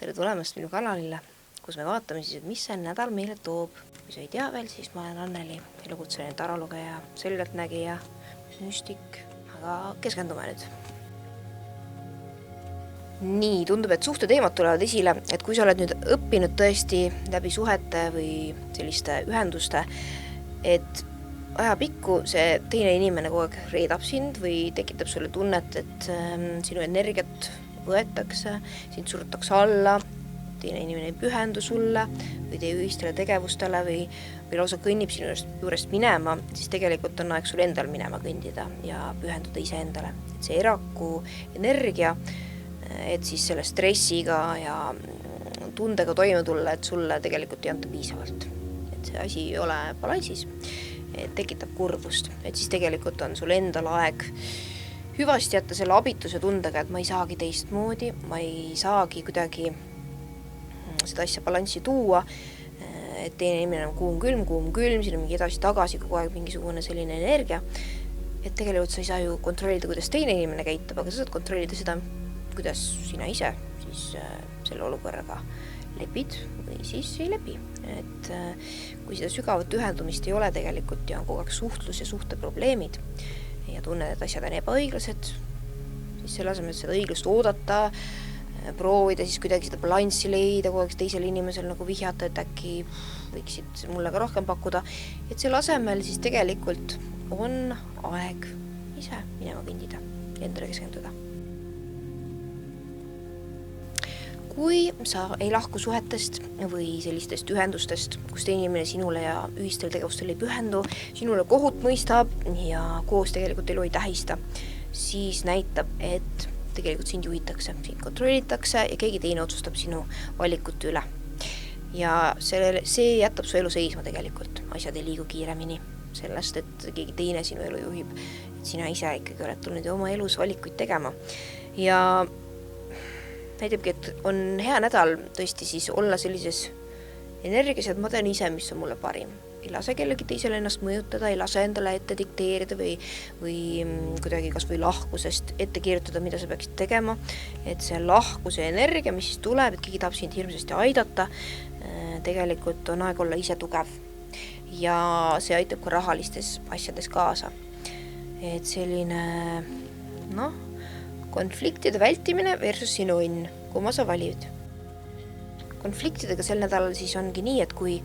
Tere tulemast minu kanalile, kus me vaatame siis, et mis see nädal meile toob. Kui sa ei tea veel, siis ma olen Anneli, elukutseline tarolugeja, selgeltnägija, müstik, aga keskendume nüüd. Nii, tundub, et suhteteemad tulevad esile, et kui sa oled nüüd õppinud tõesti läbi suhete või selliste ühenduste, et ajapikku see teine inimene kogu aeg reedab sind või tekitab sulle tunnet, et sinu energiat võetakse, sind surutakse alla, teine inimene ei pühendu sulle või teie ühistele tegevustele või lausa kõnnib sinu juurest minema, siis tegelikult on aeg sul endal minema kõndida ja pühenduda ise endale. Et see eraku energia, et siis selle stressiga ja tundega toime tulla, et sulle tegelikult ei anta piisavalt. Et see asi ei ole balansis, et tekitab kurbust, et siis tegelikult on sul endal aeg hüvasti jätta selle abituse tundega, et ma ei saagi teistmoodi, ma ei saagi kuidagi seda asja balanssi tuua, et teine inimene on kuum külm, siin on mingi edasi-tagasi kogu aeg mingisugune selline energia, et tegelikult sa ei saa ju kontrollida, kuidas teine inimene käitab, aga sa saad kontrollida seda, kuidas sina ise siis selle olukorraga lepid või siis ei lepi. Et kui seda sügavat ühendumist ei ole tegelikult ja on kogu aeg suhtlus ja suhteprobleemid, ja tunned, et asjad on ebaõiglased, siis selle asemel, et seda õiglust oodata, proovida siis kuidagi seda balanssi leida, kogu aeg teisel inimesel nagu vihjata, et äkki võiksid mulle ka rohkem pakkuda, et selle asemel siis tegelikult on aeg ise minema kõndida ja endale keskenduda. Kui sa ei lahku suhetest või sellistest ühendustest, kus teine inimene sinule ja ühistel tegevustel ei pühendu, sinule kohut mõistab ja koos tegelikult elu ei tähista, siis näitab, et tegelikult sind juhitakse, sind kontrollitakse ja keegi teine otsustab sinu valikute üle. Ja see jätab su elu seisma tegelikult. Asjad ei liigu kiiremini sellest, et keegi teine sinu elu juhib. Et sina ise ikkagi oled tulnud ja oma elus valikuid tegema. Ja näitabki, et on hea nädal tõesti siis olla sellises energias, et ma tean ise, mis on mulle parim. Ei lase kellegi teisele ennast mõjutada, ei lase endale ette dikteerida või kuidagi kas või lahkusest ette kirjutada, mida sa peaksid tegema. Et see lahkuse energia, mis siis tuleb, et keegi tahab sind hirmsasti aidata, tegelikult on aeg olla ise tugev. Ja see aitab ka rahalistes asjades kaasa. Et selline, konfliktide vältimine versus sinu õnn, kumma sa valid. Konfliktidega sel nädalal siis ongi nii, et kui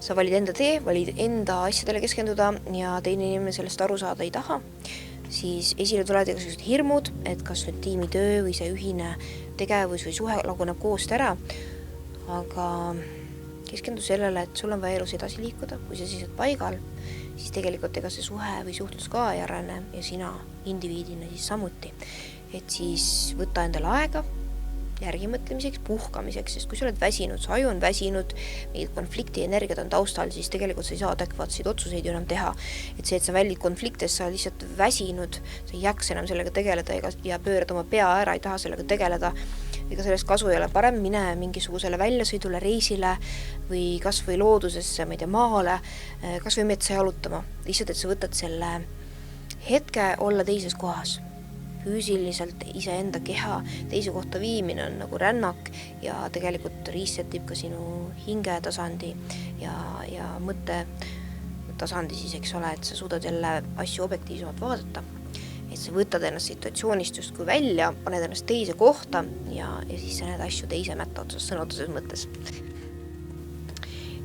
sa valid enda tee, valid enda asjadele keskenduda ja teine inimene sellest aru saada ei taha, siis esile tulevad igasugused hirmud, et kas nüüd tiimitöö või see ühine tegevus või suhe laguneb koost ära, aga keskendu sellele, et sul on vaja elus edasi liikuda, kui sa seisad paigal, siis tegelikult ega see suhe või suhtlus ka ei arene ja sina indiviidina siis samuti. Et siis võtta endale aega järgimõtlemiseks, puhkamiseks, sest kui sa oled väsinud, su aju on väsinud, mingid konflikti energiat on taustal, siis tegelikult sa ei saa adekvaatseid otsuseid ju enam teha. Et see, et sa väldid konfliktes, sa lihtsalt väsinud, sa ei jaksa enam sellega tegeleda ja pöörad oma pea ära, ei taha sellega tegeleda. Ega sellest kasu ei ole, parem mine mingisugusele väljasõidule, reisile või kas või loodusesse, ma ei tea, maale, kas või metsa jalutama. Lihtsalt, et sa võtad selle hetke olla teises kohas. Füüsiliselt iseenda keha teise kohta viimine on nagu rännak ja tegelikult resetib ka sinu hinge tasandi ja mõtte tasandi siis, eks ole, et sa suudad jälle asju objektiivsemalt vaadata. Et sa võtad ennast situatsioonist justkui välja, paned ennast teise kohta ja siis sa näed asju teise mätta otsas, sõna otseses mõttes.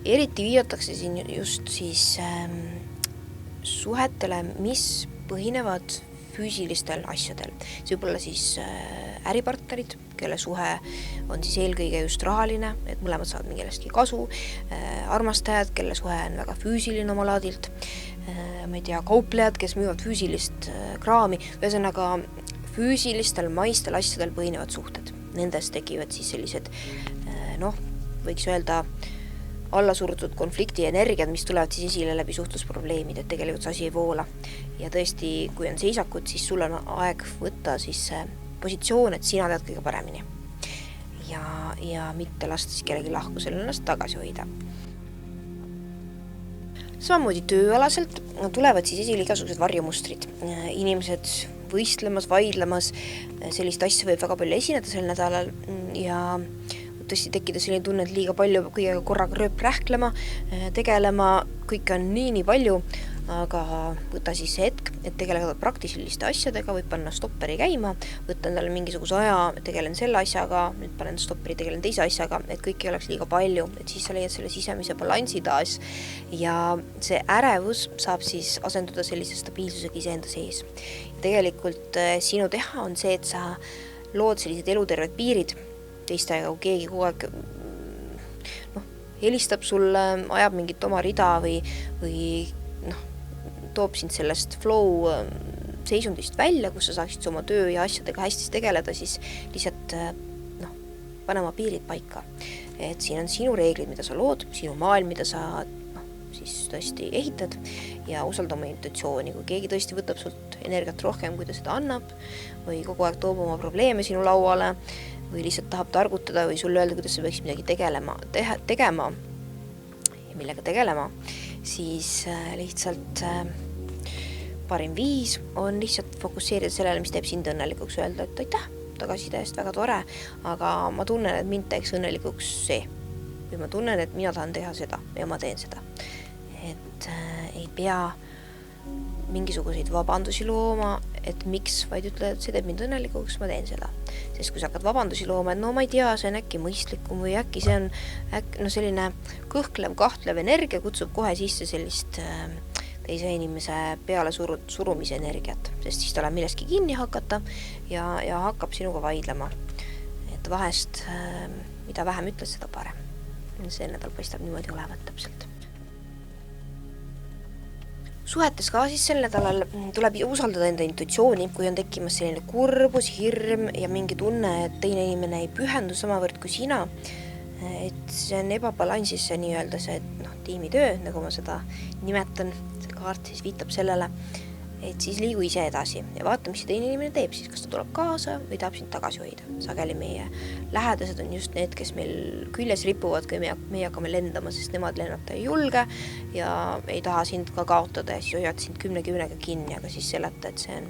Eriti viidatakse siin just siis suhetele, mis põhinevad füüsilistel asjadel. See võib olla siis äripartnerid, kelle suhe on siis eelkõige just rahaline, et mõlemad saavad mingilestki kasu, armastajad, kelle suhe on väga füüsiline oma laadilt, ma ei tea, kauplejad, kes müüvad füüsilist kraami, ühesõnaga füüsilistel maistel asjadel põhinevad suhted. Nendes tekivad siis sellised, võiks öelda, allasurutud konflikti energiat, mis tulevad siis esile läbi suhtlusprobleemid, et tegelikult see asi ei voola. Ja tõesti, kui on seisakud, siis sul on aeg võtta siis positsioon, et sina tead kõige paremini. Ja mitte lasta siis kellegi lahkusel ennast tagasi hoida. Samamoodi tööalaselt tulevad siis esile igasugused varjumustrid. Inimesed võistlemas, vaidlemas, sellist asja võib väga palju esineda sel nädalal ja tõesti tekkida selline tunne, et liiga palju kõigega korraga rööprähklema, tegelema, kõike on nii palju, aga võta siis see hetk, et tegeleda praktiliste asjadega, võib panna stopperi käima, võtta endale mingisuguse aja, tegelen selle asjaga, nüüd panen stopperi, tegelen teise asjaga, et kõik ei oleks liiga palju, et siis sa leiad selle sisemise balansi taas ja see ärevus saab siis asenduda sellise stabiilsusega iseenda sees. Tegelikult sinu teha on see, et sa lood sellised eluterved piirid teistega, kui keegi kogu aeg helistab sulle, ajab mingit oma rida või toob sind sellest flow seisundist välja, kus sa saaksid oma töö ja asjadega hästi tegeleda, siis lihtsalt pane oma piirid paika. Et siin on sinu reeglid, mida sa lood, sinu maailm, mida sa siis tõesti ehitad ja usalda oma intuitsiooni. Kui keegi tõesti võtab sult energiat rohkem, kui ta seda annab või kogu aeg toob oma probleeme sinu lauale või lihtsalt tahab targutada või sulle öelda, kuidas sa võiksid midagi tegema ja millega tegelema, siis lihtsalt parim viis on lihtsalt fokusseerida sellele, mis teeb sind õnnelikuks, öelda, et aitäh tagasiside eest, väga tore, aga ma tunnen, et mind teeks õnnelikuks see. Või ma tunnen, et mina tahan teha seda ja ma teen seda. Et ei pea mingisuguseid vabandusi looma, et miks, vaid ütle, et see teeb mind õnnelikuks, ma teen seda. Sest kui sa hakkad vabandusi looma, et no ma ei tea, see on äkki mõistlikum või äkki see on selline kõhklev, kahtlev energia kutsub kohe sisse sellist teise inimese peale surumise energiat, sest siis ta läheb milleski kinni hakata ja hakkab sinuga vaidlema. Et vahest, mida vähem ütled, seda parem. See nädal paistab niimoodi olevat täpselt. Suhetes ka siis sel nädalal tuleb usaldada enda intuitsiooni, kui on tekkimas selline kurbus, hirm ja mingi tunne, et teine inimene ei pühendu samavõrd kui sina, et see on ebabalansis see nii-öelda see tiimitöö, nagu ma seda nimetan, see kaart siis viitab sellele, et siis liigu ise edasi ja vaata, mis see teine inimene teeb, siis kas ta tuleb kaasa või tahab sind tagasi hoida. Sageli meie lähedased on just need, kes meil küljes ripuvad, kui meie hakkame lendama, sest nemad lennata ei julge ja ei taha sind ka kaotada ja siis hoiad sind 10 kinni, aga siis seleta, et see on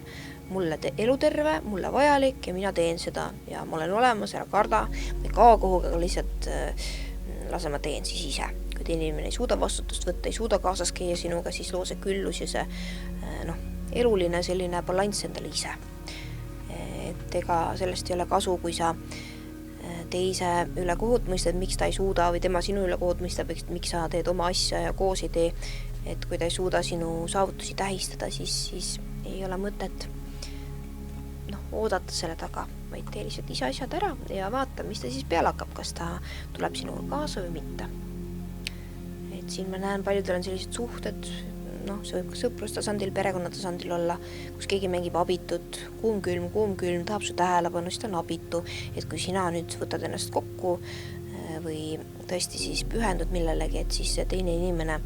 mulle eluterve, mulle vajalik ja mina teen seda ja ma olen olemas, ära karda, ma ei kao kuhugi, aga lihtsalt lase ma teen siis ise. Kui teine inimene ei suuda vastutust võtta, ei suuda kaasas käia sinuga, siis loo see küllus ja see eluline selline balanss endale ise. Et ega sellest ei ole kasu, kui sa teise üle kohut mõistad, miks ta ei suuda või tema sinu üle kohut mõistab, miks sa teed oma asja ja koos ei tee. Et kui ta ei suuda sinu saavutusi tähistada, siis ei ole mõtet oodata selle taga, vaid tee lihtsalt ise asjad ära ja vaata, mis ta siis peale hakkab, kas ta tuleb sinuga kaasa või mitte. Et siin ma näen, paljudel on sellised suhted, see võib ka sõprustasandil, perekonnatasandil olla, kus keegi mängib abitut, kuum-külm, tahab su tähelepanu, siis ta on abitu, et kui sina nüüd võtad ennast kokku või tõesti siis pühendud millelegi, et siis see teine inimene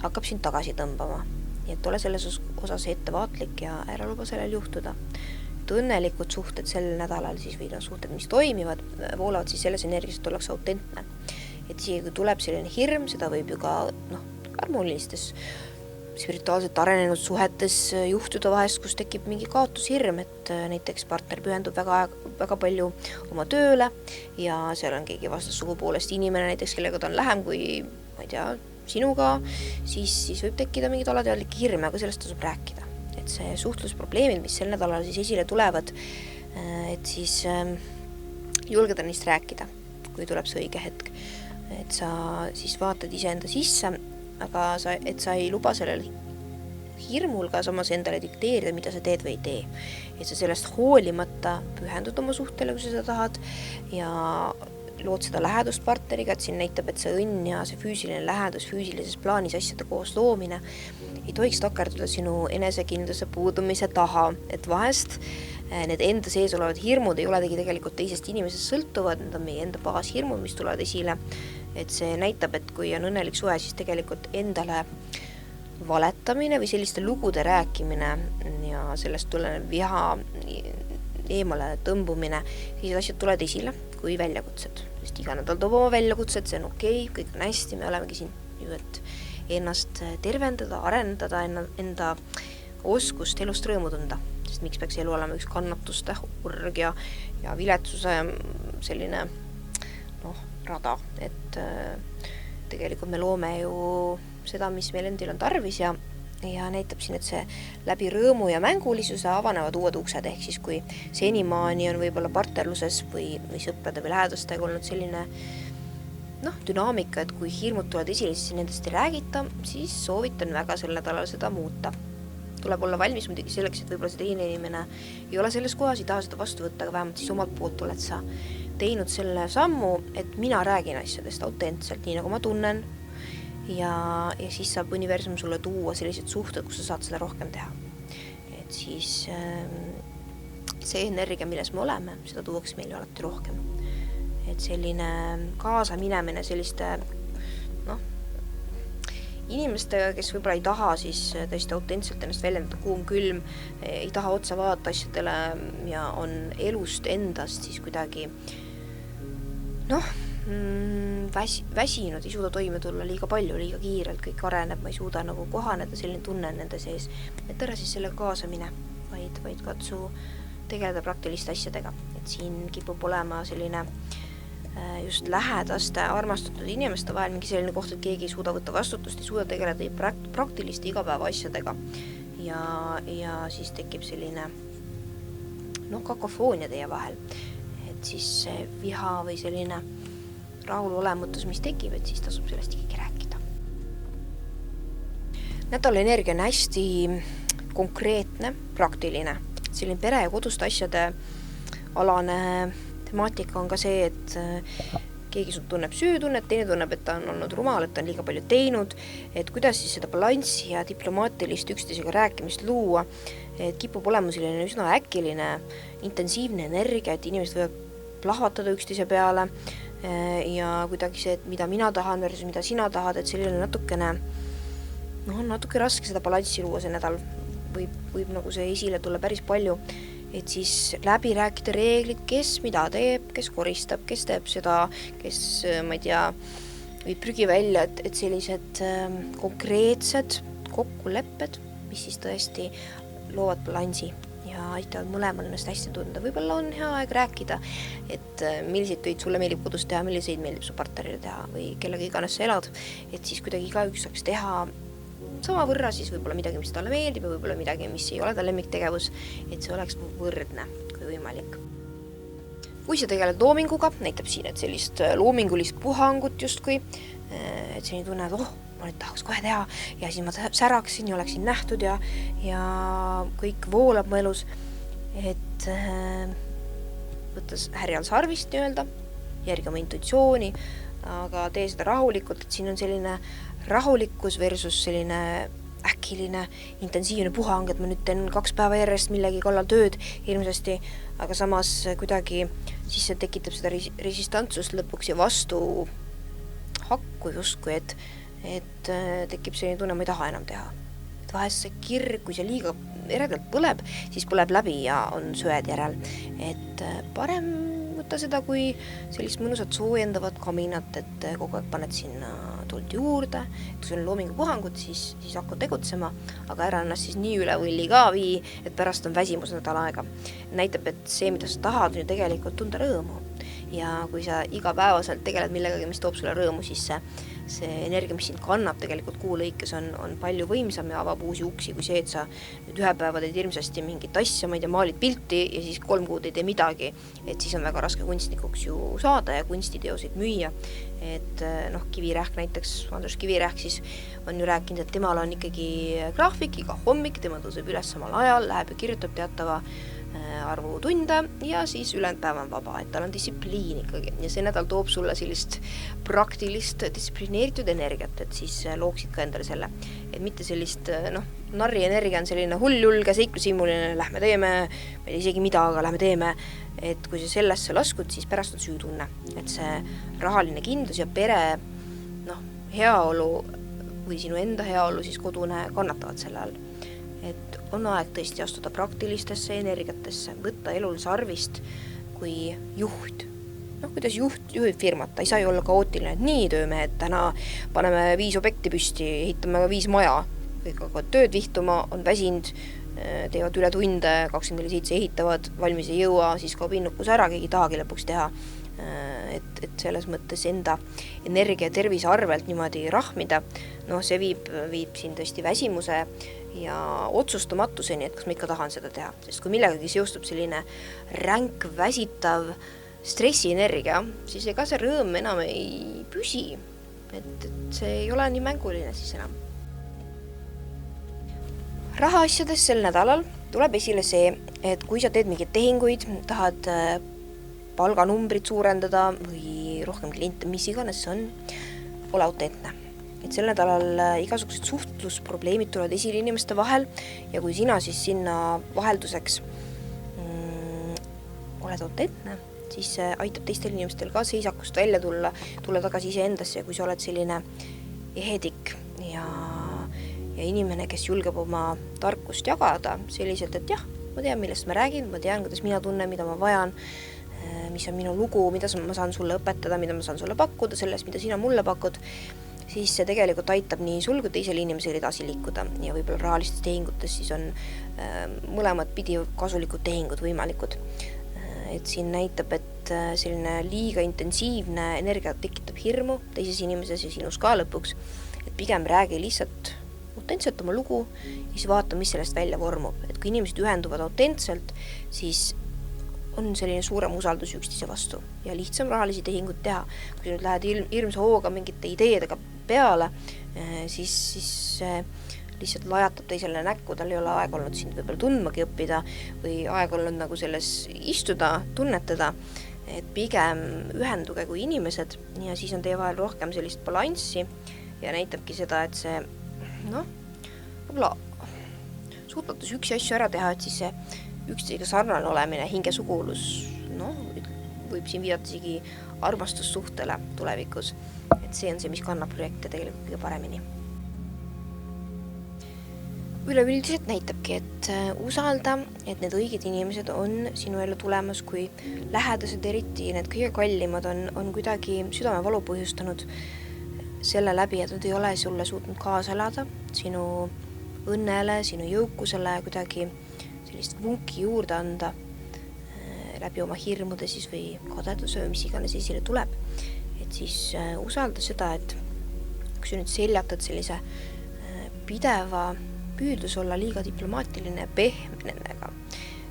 hakkab sind tagasi tõmbama. Nii et ole selles osas ettevaatlik ja ära luba sellel juhtuda. Õnnelikud suhted sel nädalal siis või suhted, mis toimivad, voolavad siis selles energias, et ollakse autentne. Et isegi kui tuleb selline hirm, seda võib ju ka harmoonilistes spirituaalselt arenenud suhetes juhtuda vahest, kus tekib mingi kaotushirm, et näiteks partner pühendub väga palju oma tööle ja seal on keegi vastassugupoolest inimene näiteks, kellega ta on lähem kui, ma ei tea, sinuga, siis võib tekkida mingid alateadlikke hirme, aga sellest tasub rääkida. Et see suhtlusprobleemid, mis sel nädalal siis esile tulevad, et siis julgeda neist rääkida, kui tuleb see õige hetk. Et sa siis vaatad iseenda sisse, aga et sa ei luba sellel hirmul ka samas endale dikteerida, mida sa teed või ei tee. Et sa sellest hoolimata pühendud oma suhtele, kui sa seda tahad ja lood seda lähedust partneriga, et siin näitab, et see õnn ja see füüsiline lähedus, füüsilises plaanis asjade koos loomine ei tohiks takerduda sinu enesekindluse puudumise taha, et vahest need enda sees olevad hirmud ei ole tegelikult teisest inimesest sõltuvad, need on meie enda baashirmud, mis tulevad esile, et see näitab, et kui on õnnelik suhe, siis tegelikult endale valetamine või selliste lugude rääkimine ja sellest tulenev viha eemale tõmbumine, siis asjad tulevad esile kui väljakutsed. Sest iga nädal toob oma väljakutsed, see on okei, kõik on hästi, me olemegi siin ju, et ennast tervendada, arendada, enda oskust elust rõõmu tunda. Sest miks peaks elu olema üks kannatuste, urg ja viletsuse selline rada, et tegelikult me loome ju seda, mis meil endil on tarvis ja näitab siin, et see läbi rõõmu ja mängulisuse avanevad uued uksed, ehk siis kui senimaani on võib-olla partnerluses või sõprade või lähedastega olnud selline dünaamika, et kui hirmud tulevad esile, siis nendest ei räägita, siis soovitan väga sel nädalal seda muuta. Tuleb olla valmis muidugi selleks, et võib-olla see teine inimene ei ole selles kohas, ei taha seda vastu võtta, aga vähemalt siis omalt poolt oled sa teinud selle sammu, et mina räägin asjadest autentselt, nii nagu ma tunnen ja siis saab universum sulle tuua sellised suhted, kus sa saad seda rohkem teha. Et siis see energia, milles me oleme, seda tuuaks meile alati rohkem. Et selline kaasa minemine selliste inimestega, kes võib-olla ei taha siis tõesti autentselt ennast väljendada, kuum, külm, ei taha otsa vaadata asjadele ja on elust endast siis kuidagi väsinud, ei suuda toime tulla liiga palju, liiga kiirelt, kõik areneb, ma ei suuda nagu kohaneda, selline tunne nende sees. Et ära siis sellega kaasa mine, vaid katsu tegeleda praktiliste asjadega. Et siin kipub olema selline just lähedaste, armastatud inimeste vahel mingi selline koht, et keegi ei suuda võtta vastutust, ei suuda tegeleda praktiliste igapäeva asjadega ja siis tekib selline kakofoonia teie vahel, et siis see viha või selline rahulolematus, mis tekib, et siis tasub sellest ikkagi rääkida. Nädala energia on hästi konkreetne, praktiline, selline pere ja koduste asjade alane temaatika on ka see, et keegi tunneb süütunnet, teine tunneb, et ta on olnud rumal, et ta on liiga palju teinud, et kuidas siis seda balanssi ja diplomaatilist üksteisega rääkimist luua, et kipub olema selline üsna äkiline, intensiivne energia, et inimesed võivad plahvatada üksteise peale ja kuidagi see, et mida mina tahan versus mida sina tahad, et selline on natuke raske seda balanssi luua see nädal, võib nagu see esile tulla päris palju, et siis läbi rääkida reeglid, kes mida teeb, kes koristab, kes teeb seda, kes, ma ei tea, viib prügi välja, et sellised konkreetsed kokkulepped, mis siis tõesti loovad balansi ja aitavad mõlemal ennast hästi tunda. Võib-olla on hea aeg rääkida, et milliseid töid sulle meeldib kodus teha, milliseid meeldib su partnerile teha või kellega iganes sa elad, et siis kuidagi igaüks saaks teha sama võrra siis võib-olla midagi, mis talle meeldib ja võib-olla midagi, mis ei ole ta lemmiktegevus, et see oleks võrdne kui võimalik. Kui sa tegeled loominguga, näitab siin, et sellist loomingulist puhangut justkui, et selline tunne, et ma nüüd tahaks kohe teha ja siis ma säraksin ja oleksin nähtud ja kõik voolab mu elus, et võttes härjal sarvist nii-öelda, järgi oma intuitsiooni, aga tee seda rahulikult, et siin on selline rahulikkus versus selline äkiline, intensiivne puhang, et ma nüüd teen 2 päeva järjest millegi kallal tööd hirmsasti, aga samas kuidagi siis see tekitab seda resistantsust lõpuks ja vastu hakku justkui, et tekib selline tunne, ma ei taha enam teha. Et vahest see kirg, kui see liiga eredalt põleb, siis põleb läbi ja on söed järel. Et parem võtta seda kui sellist mõnusat soojendavat kaminat, et kogu aeg paned sinna tuld juurde, et kui sul on loomingu puhangut, siis hakkad tegutsema, aga ära ennast siis nii üle võlli ka vii, et pärast on väsimus nädal aega. Näitab, et see, mida sa tahad, on ju tegelikult tunda rõõmu. Ja kui sa igapäevaselt tegeled millegagi, mis toob sulle rõõmu, siis see energia, mis sind kannab tegelikult kuu lõikes on palju võimsam ja avab uusi uksi kui see, et sa nüüd 1 päeva teed hirmsasti mingit asja, ma ei tea, maalid pilti ja siis 3 kuud ei tee midagi, et siis on väga raske kunstnikuks ju saada ja kunstiteoseid müüa. Et Kivirähk näiteks, Andrus Kivirähk siis on ju rääkinud, et temal on ikkagi graafik iga hommik, tema tõuseb üles samal ajal, läheb ja kirjutab teatava arvu tunde ja siis ülejäänud päev on vaba, et tal on distsipliin ikkagi ja see nädal toob sulle sellist praktilist distsiplineeritud energiat, et siis looksid ka endale selle, et mitte sellist narri energia on selline hull-julge seiklusimuline, lähme teeme, ma ei tea isegi mida, aga lähme teeme, et kui sa sellesse laskud, siis pärast on süütunne, et see rahaline kindlus ja pere heaolu või sinu enda heaolu siis kodune kannatavad selle all. Et on aeg tõesti astuda praktilistesse energiatesse, võtta elul sarvist kui juht. Kuidas juhib firmat, ta ei saa ju olla kaootiline, et nii töömehed, täna paneme 5 objekti püsti, ehitame 5 maja, kõik hakkavad tööd vihtuma, on väsinud, teevad üle tunde, 24/7 ehitavad, valmis ei jõua, siis kaob innukus ära, keegi tahagi lõpuks teha. Et et selles mõttes enda energia ja tervise arvelt niimoodi rahmida, see viib siin tõesti väsimuse ja otsustamatuseni, et kas ma ikka tahan seda teha, sest kui millegagi seostub selline ränk, väsitav stressienergia, siis ega see rõõm enam ei püsi, et see ei ole nii mänguline siis enam. Rahaasjades sel nädalal tuleb esile see, et kui sa teed mingeid tehinguid, tahad palganumbrit suurendada või rohkem kliente, mis iganes see on, ole autentne. Et sel nädalal igasugused suhtlusprobleemid tulevad esile inimeste vahel ja kui sina siis sinna vahelduseks oled autentne, siis see aitab teistel inimestel ka seisakust välja tulla tagasi iseendasse ja kui sa oled selline ehedik ja inimene, kes julgeb oma tarkust jagada selliselt, et jah, ma tean, millest ma räägin, ma tean, kuidas mina tunnen, mida ma vajan, mis on minu lugu, mida ma saan sulle õpetada, mida ma saan sulle pakkuda, sellest, mida sina mulle pakud, siis see tegelikult aitab nii sul kui teisel inimesel edasi liikuda ja võib-olla rahalistes tehingutes siis on mõlemad pidi kasulikud tehingud võimalikud. Et siin näitab, et selline liiga intensiivne energia tekitab hirmu teises inimeses ja sinus ka lõpuks, et pigem räägi lihtsalt autentselt oma lugu ja siis vaata, mis sellest välja vormub. Et kui inimesed ühenduvad autentselt, siis on selline suurem usaldus üksteise vastu ja lihtsam rahalisi tehinguid teha. Kui nüüd lähed hirmsa hooga mingite ideedega peale, siis lihtsalt lajatab teisele näkku, tal ei ole aeg olnud sind võib-olla tundmagi õppida või aeg olnud nagu selles istuda, tunnetada, et pigem ühenduge kui inimesed ja siis on teie vahel rohkem sellist balanssi ja näitabki seda, et see võib-olla suutmatus üksi asju ära teha, et siis see üksteisega sarnane olemine, hingesuguulus, võib siin viidata isegi armastussuhtele tulevikus, et see on see, mis kannab projekte tegelikult kõige paremini. Üleüldiselt näitabki, et usalda, et need õiged inimesed on sinu ellu tulemas, kui lähedased eriti, need kõige kallimad on kuidagi südamevalu põhjustanud selle läbi, et nad ei ole sulle suutnud kaasa elada, sinu õnnele, sinu jõukusele kuidagi sellist vunki juurde anda läbi oma hirmude siis või kadeduse või mis iganes esile tuleb. Et siis usalda seda, et kui sa nüüd seljatad sellise pideva püüdlus olla liiga diplomaatiline ja pehme nendega,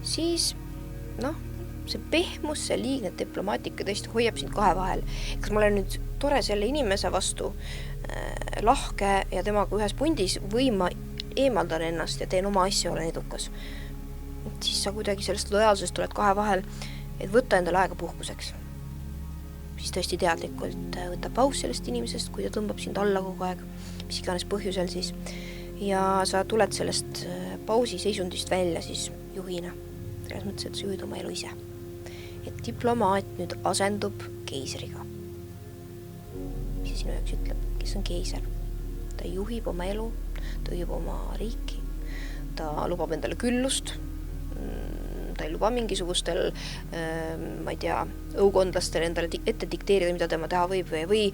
siis see pehmus, see liigne diplomaatika tõesti hoiab sind kahe vahel. Kas ma olen nüüd tore selle inimese vastu lahke ja temaga ühes pundis või ma eemaldan ennast ja teen oma asja, olen edukas. Siis sa kuidagi sellest lojaalsusest tuled kahe vahel, et võtta endale aega puhkuseks. Siis tõesti teadlikult võtta paus sellest inimesest, kui ta tõmbab sind alla kogu aeg, mis iganes põhjusel siis. Ja sa tuled sellest pausi seisundist välja siis juhina. Selles mõttes, et sa juhid oma elu ise. Et diplomaat nüüd asendub keisriga. Mis see sinu jaoks ütleb? Kes on keiser? Ta juhib oma elu, ta juhib oma riiki, ta lubab endale küllust, ta ei luba mingisugustel, ma ei tea, õukondlastel endale ette dikteerida, mida tema teha võib või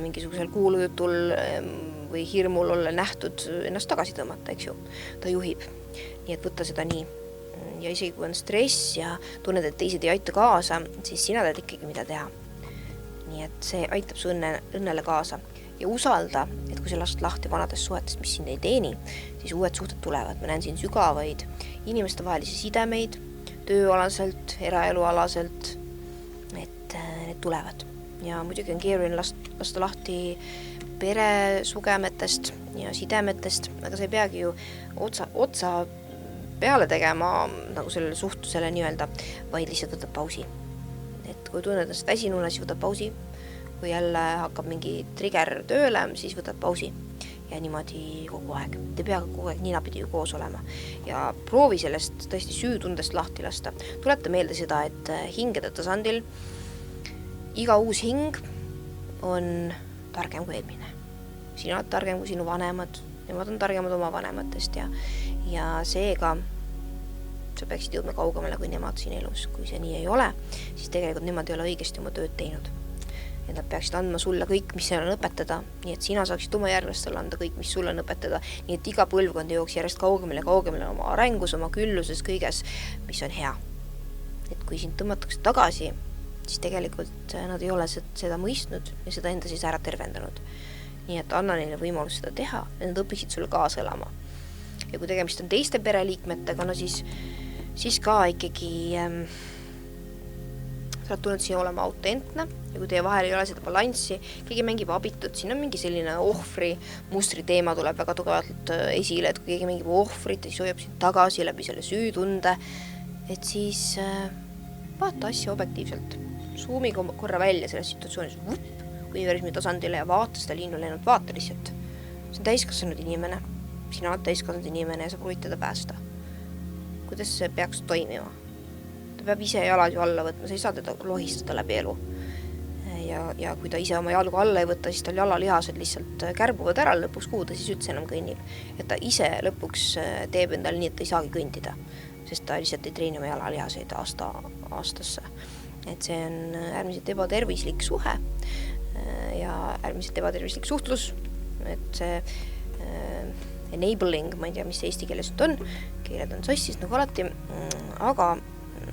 mingisugusel kuulujutul või hirmul olla nähtud ennast tagasi tõmmata, eks ju. Ta juhib. Nii et võtta seda nii. Ja isegi kui on stress ja tunned, et teised ei aita kaasa, siis sina teed ikkagi, mida teha. Nii et see aitab su õnnele kaasa. Ja usalda, et kui sa lased lahti vanadest suhetest, mis sind ei teeni, siis uued suhted tulevad. Ma näen siin sügavaid inimeste vahelisi sidemeid, tööalaselt, eraelualaselt, et need tulevad. Ja muidugi on keeruline lasta lahti peresugemetest ja sidemetest, aga sa ei peagi ju otsa peale tegema nagu sellele suhtlusele nii-öelda, vaid lihtsalt võtad pausi. Et kui tunned ennast väsinuna, siis võtad pausi. Kui jälle hakkab mingi trigger tööle, siis võtad pausi. Ja niimoodi kogu aeg. Te peaga kogu aeg ninapidi ju koos olema. Ja proovi sellest tõesti süütundest lahti lasta. Tuleta meelde seda, et hingede tasandil iga uus hing on targem kui eelmine. Sina oled targem kui sinu vanemad, nemad on targemad oma vanematest ja seega sa peaksid jõudma kaugemale kui nemad siin elus. Kui see nii ei ole, siis tegelikult nemad ei ole õigesti oma tööd teinud. Et nad peaksid andma sulle kõik, mis seal on õpetada, nii et sina saaksid oma järglastele anda kõik, mis sulle on õpetada, nii et iga põlvkond jooks järjest kaugemale oma arengus, oma külluses, kõiges, mis on hea. Et kui sind tõmmatakse tagasi, siis tegelikult nad ei ole seda mõistnud ja seda enda siis ära tervendanud. Nii et anna neile võimalus seda teha ja nad õpiksid sulle kaasa elama. Ja kui tegemist on teiste pereliikmetega, no siis ka ikkagi sa oled tulnud siia olema autentne ja kui teie vahel ei ole seda balanssi, keegi mängib abitut, siin on mingi selline ohvri mustri teema tuleb väga tugevalt esile, et kui keegi mängib ohvrit ja siis hoiab sind tagasi läbi selle süütunde, et siis vaata asja objektiivselt. Suumi korra välja selles situatsioonis universumi tasandile ja vaata seda liinu läinud, vaata lihtsalt. See on täiskasvanud inimene, sina oled täiskasvanud inimene ja sa proovid teda päästa. Kuidas see peaks toimima? Ta peab ise jalad ju alla võtma, sa ei saa teda lohistada läbi elu. Ja kui ta ise oma jalgu alla ei võtta, siis tal jalalihased lihtsalt kärbuvad ära lõpuks, kuhu ta siis üldse enam kõnnib. Et ta ise lõpuks teeb endale nii, et ta ei saagi kõndida, sest ta lihtsalt ei treeni oma jalalihaseid aastasse. Et see on äärmiselt ebatervislik suhe ja äärmiselt ebatervislik suhtlus, et see enabling, ma ei tea, mis see eesti keeles on, keeled on sassis nagu alati, aga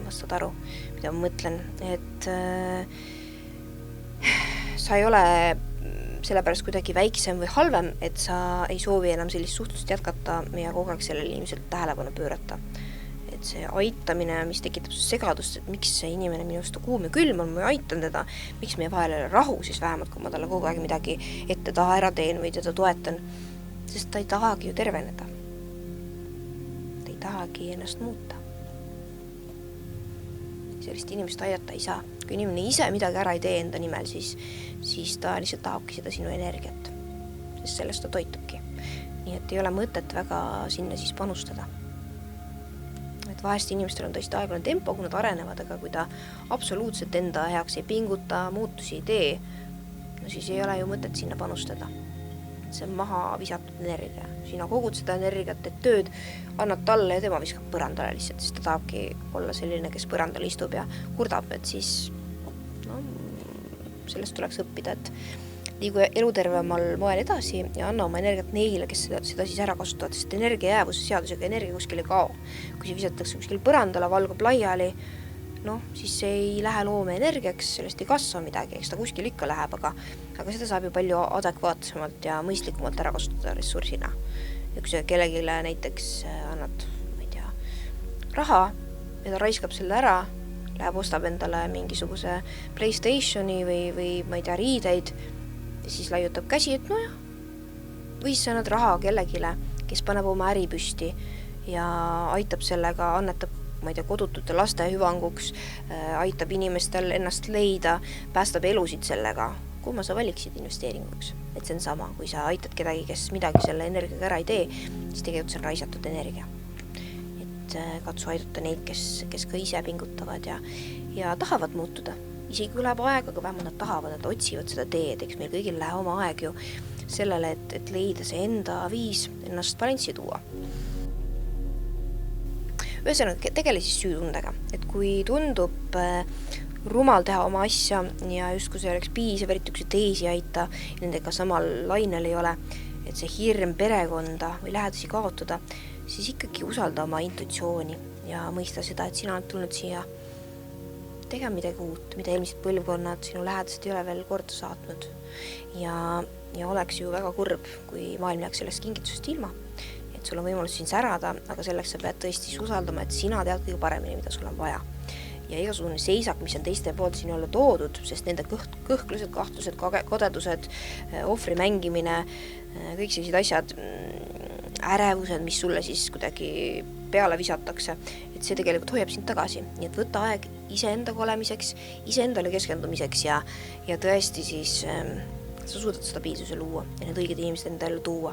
vastad aru, mida ma mõtlen, et sa ei ole sellepärast kuidagi väiksem või halvem, et sa ei soovi enam sellist suhtlust jätkata ja kogu aeg sellele inimeselt tähelepanu pöörata. Et see aitamine, mis tekitab segadust, et miks see inimene minust kuum ja külm on, ma aitan teda, miks meie vahel ei ole rahu, siis vähemalt kui ma talle kogu aeg midagi ette taha ära teen või teda toetan, sest ta ei tahagi ju terveneda. Ta ei tahagi ennast muuta. Sellist inimest aidata ei saa. Kui inimene ise midagi ära ei tee enda nimel, siis ta lihtsalt tahabki seda sinu energiat, sest sellest ta toitubki. Nii et ei ole mõtet väga sinna siis panustada. Et vahest inimestel on tõesti aeglane tempo, kui nad arenevad, aga kui ta absoluutselt enda heaks ei pinguta, muutusi ei tee, no siis ei ole ju mõtet sinna panustada. See on maha visatud energia. Sina kogud seda energiat, et tööd annad talle ja tema viskab põrandale lihtsalt, sest ta tahabki olla selline, kes põrandale istub ja kurdab, et siis sellest tuleks õppida, et liigu elutervemal moel edasi ja anna oma energiat neile, kes seda siis ära kasutavad, sest energia jäävuse seadusega energia kuskil ei kao. Kui see visatakse kuskil põrandale, valgub laiali, siis see ei lähe loome energiaks, sellest ei kasva midagi, eks ta kuskil ikka läheb, aga seda saab ju palju adekvaatsemalt ja mõistlikumalt ära kasutada ressursina. Ja kui sa kellegile näiteks annad, ma ei tea, raha ja ta raiskab selle ära, läheb ostab endale mingisuguse PlayStationi või ma ei tea, riideid ja siis laiutab käsi, et nojah. Või siis annad raha kellegile, kes paneb oma äri püsti ja aitab sellega, annetab ma ei tea, kodutute laste hüvanguks, aitab inimestel ennast leida, päästab elusid sellega. Kumma sa valiksid investeeringuks? Et see on sama, kui sa aitad kedagi, kes midagi selle energiaga ära ei tee, siis tegelikult see on raisatud energia. Et katsu aidata neid, kes ka ise pingutavad ja tahavad muutuda. Isegi kui läheb aeg, aga vähemalt nad tahavad, et otsivad seda teed, eks meil kõigil läheb oma aeg ju sellele, et leida see enda viis ennast balanssi tuua. Ühesõnaga, tegele siis süütundega, et kui tundub rumal teha oma asja ja just kui see oleks piisav, eriti kui see teisi aita, nendega samal lainel ei ole, et see hirm perekonda või lähedasi kaotada, siis ikkagi usalda oma intuitsiooni ja mõista seda, et sina oled tulnud siia tegema midagi uut, mida eelmised põlvkonnad sinu lähedased ei ole veel korda saatnud. Ja oleks ju väga kurb, kui maailm jääks sellest kingitusest ilma. Et sul on võimalus siin särada, aga selleks sa pead tõesti usaldama, et sina tead kõige paremini, mida sul on vaja. Ja igasugune seisak, mis on teiste poolt sinu olla toodud, sest nende kõhklused, kahtlused, kodedused, ohvri mängimine, kõik sellised asjad, ärevused, mis sulle siis kuidagi peale visatakse, et see tegelikult hoiab sind tagasi. Nii et võtta aeg iseendaga olemiseks, iseendale keskendumiseks ja tõesti siis sa suudad stabiilsuse luua ja need õiged inimesed enda ellu tuua.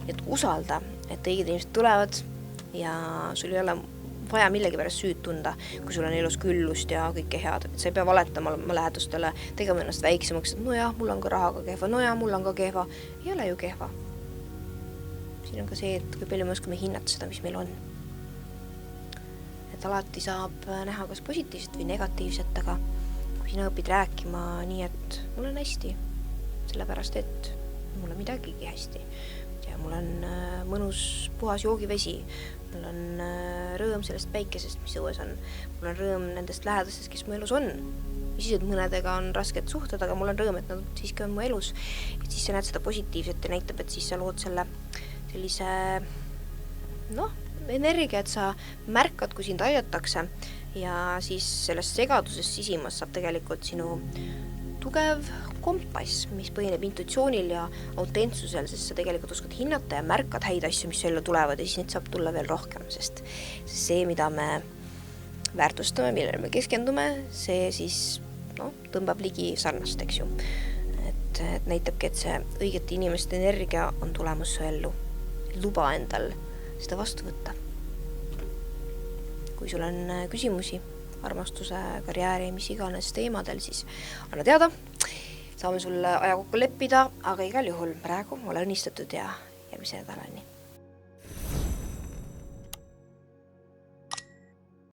Et usalda, et õiged inimesed tulevad ja sul ei ole vaja millegi pärast süüd tunda, kui sul on elus küllust ja kõike head. Et sa ei pea valetama oma lähedustele, tegema ennast väiksemaks, et nojah, mul on ka rahaga kehva, nojah, mul on ka kehva. Ei ole ju kehva. Siin on ka see, et kui palju me oskame hinnata seda, mis meil on. Et alati saab näha kas positiivset või negatiivset, aga kui sina õpid rääkima nii, et mul on hästi, sellepärast, et mul on midagigi hästi. Ja mul on mõnus puhas joogivesi, mul on rõõm sellest päikesest, mis õues on. Mul on rõõm nendest lähedastest, kes mu elus on. tõsiselt mõnedega on rasked suhted, aga mul on rõõm, et nad siiski on mu elus. Et siis sa näed seda positiivset ja näitab, et siis sa lood sellise energia, et sa märkad, kui sind aidatakse ja siis sellest segadusest sisimas saab tegelikult sinu tugev kompass, mis põhineb intuitsioonil ja autentsusel, sest sa tegelikult oskad hinnata ja märkad häid asju, mis selle tulevad ja siis neid saab tulla veel rohkem, sest see, mida me väärtustame, millele me keskendume, see siis tõmbab ligi sarnast, eks ju. Et näitabki, et see õigete inimeste energia on tulemus su ellu. Luba endal seda vastu võtta. Kui sul on küsimusi armastuse, karjääri ja mis iganes teemadel, siis anna teada. Saame sulle aja kokku leppida, aga igal juhul praegu ole õnnistatud ja järgmise nädalani.